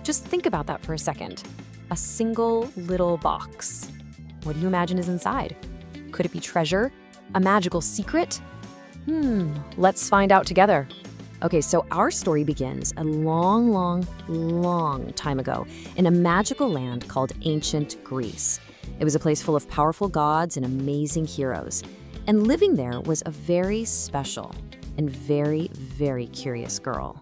Just think about that for a second. A single little box. What do you imagine is inside? Could it be treasure? A magical secret? Let's find out together. Okay, so our story begins a long, long, long time ago in a magical land called ancient Greece. It was a place full of powerful gods and amazing heroes. And living there was a very special and very, very curious girl.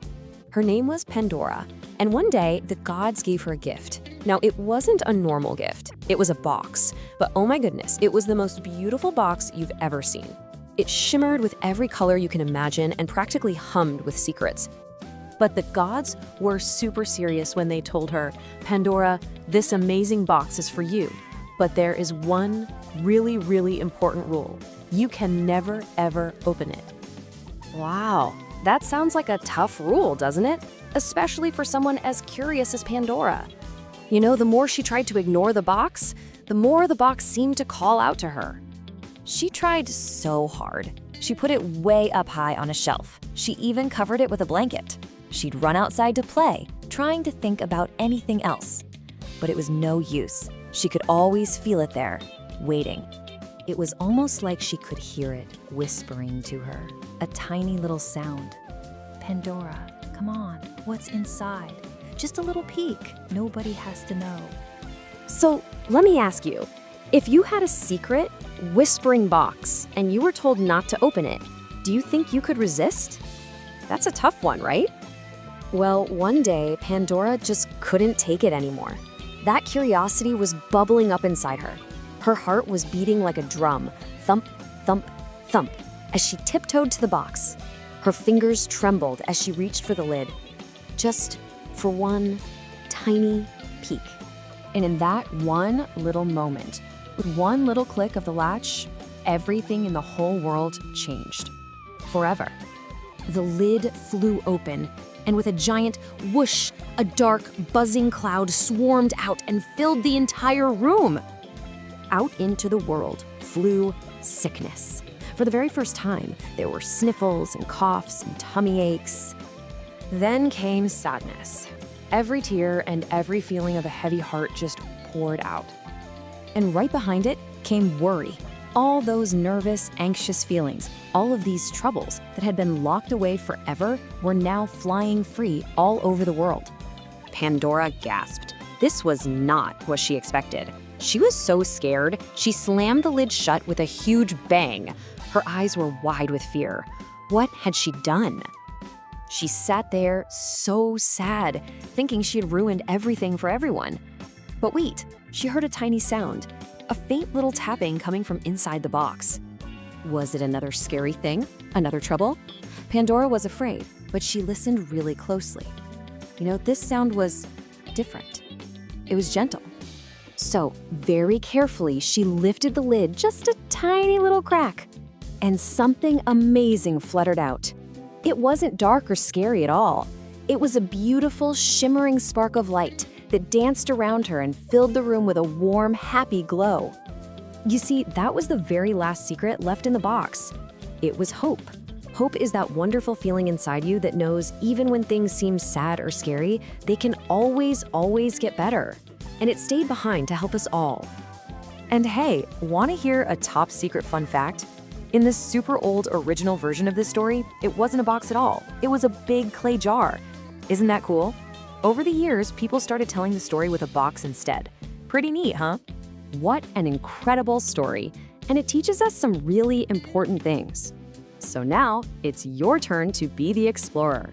Her name was Pandora, and one day the gods gave her a gift. Now, it wasn't a normal gift. It was a box, but oh my goodness, it was the most beautiful box you've ever seen. It shimmered with every color you can imagine and practically hummed with secrets. But the gods were super serious when they told her, "Pandora, this amazing box is for you. But there is one really, really important rule. You can never, ever open it." Wow, that sounds like a tough rule, doesn't it? Especially for someone as curious as Pandora. You know, the more she tried to ignore the box, the more the box seemed to call out to her. She tried so hard. She put it way up high on a shelf. She even covered it with a blanket. She'd run outside to play, trying to think about anything else. But it was no use. She could always feel it there, waiting. It was almost like she could hear it whispering to her, a tiny little sound. "Pandora, come on, what's inside? Just a little peek. Nobody has to know." So let me ask you, if you had a secret, whispering box and you were told not to open it, do you think you could resist? That's a tough one, right? Well, one day, Pandora just couldn't take it anymore. That curiosity was bubbling up inside her. Her heart was beating like a drum, thump, thump, thump, as she tiptoed to the box. Her fingers trembled as she reached for the lid, just for one tiny peek. And in that one little moment, with one little click of the latch, everything in the whole world changed. Forever. The lid flew open, and with a giant whoosh, a dark, buzzing cloud swarmed out and filled the entire room. Out into the world flew sickness. For the very first time, there were sniffles and coughs and tummy aches. Then came sadness. Every tear and every feeling of a heavy heart just poured out. And right behind it came worry. All those nervous, anxious feelings, all of these troubles that had been locked away forever were now flying free all over the world. Pandora gasped. This was not what she expected. She was so scared, she slammed the lid shut with a huge bang. Her eyes were wide with fear. What had she done? She sat there so sad, thinking she had ruined everything for everyone. But wait, she heard a tiny sound, a faint little tapping coming from inside the box. Was it another scary thing? Another trouble? Pandora was afraid, but she listened really closely. You know, this sound was different. It was gentle. So, very carefully, she lifted the lid just a tiny little crack, and something amazing fluttered out. It wasn't dark or scary at all. It was a beautiful, shimmering spark of light that danced around her and filled the room with a warm, happy glow. You see, that was the very last secret left in the box. It was hope. Hope is that wonderful feeling inside you that knows even when things seem sad or scary, they can always, always get better. And it stayed behind to help us all. And hey, want to hear a top secret fun fact? In this super old original version of this story, it wasn't a box at all. It was a big clay jar. Isn't that cool? Over the years, people started telling the story with a box instead. Pretty neat, huh? What an incredible story. And it teaches us some really important things. So now, it's your turn to be the explorer.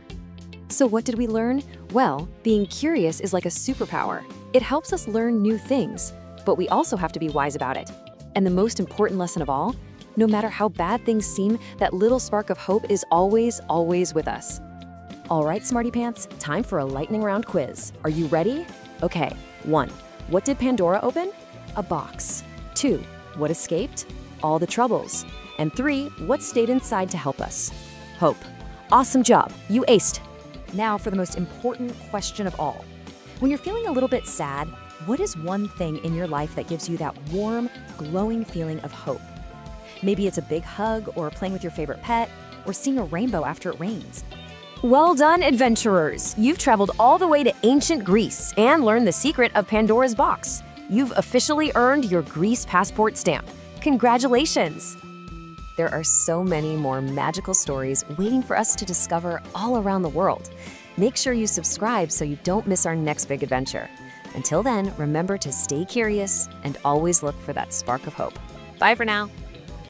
So what did we learn? Well, being curious is like a superpower. It helps us learn new things, but we also have to be wise about it. And the most important lesson of all, no matter how bad things seem, that little spark of hope is always, always with us. All right, Smarty Pants, time for a lightning round quiz. Are you ready? Okay, 1. What did Pandora open? A box. 2. What escaped? All the troubles. And 3. What stayed inside to help us? Hope. Awesome job, you aced. Now for the most important question of all. When you're feeling a little bit sad, what is one thing in your life that gives you that warm, glowing feeling of hope? Maybe it's a big hug, or playing with your favorite pet, or seeing a rainbow after it rains. Well done, adventurers! You've traveled all the way to ancient Greece and learned the secret of Pandora's box. You've officially earned your Greece passport stamp. Congratulations! There are so many more magical stories waiting for us to discover all around the world. Make sure you subscribe so you don't miss our next big adventure. Until then, remember to stay curious and always look for that spark of hope. Bye for now.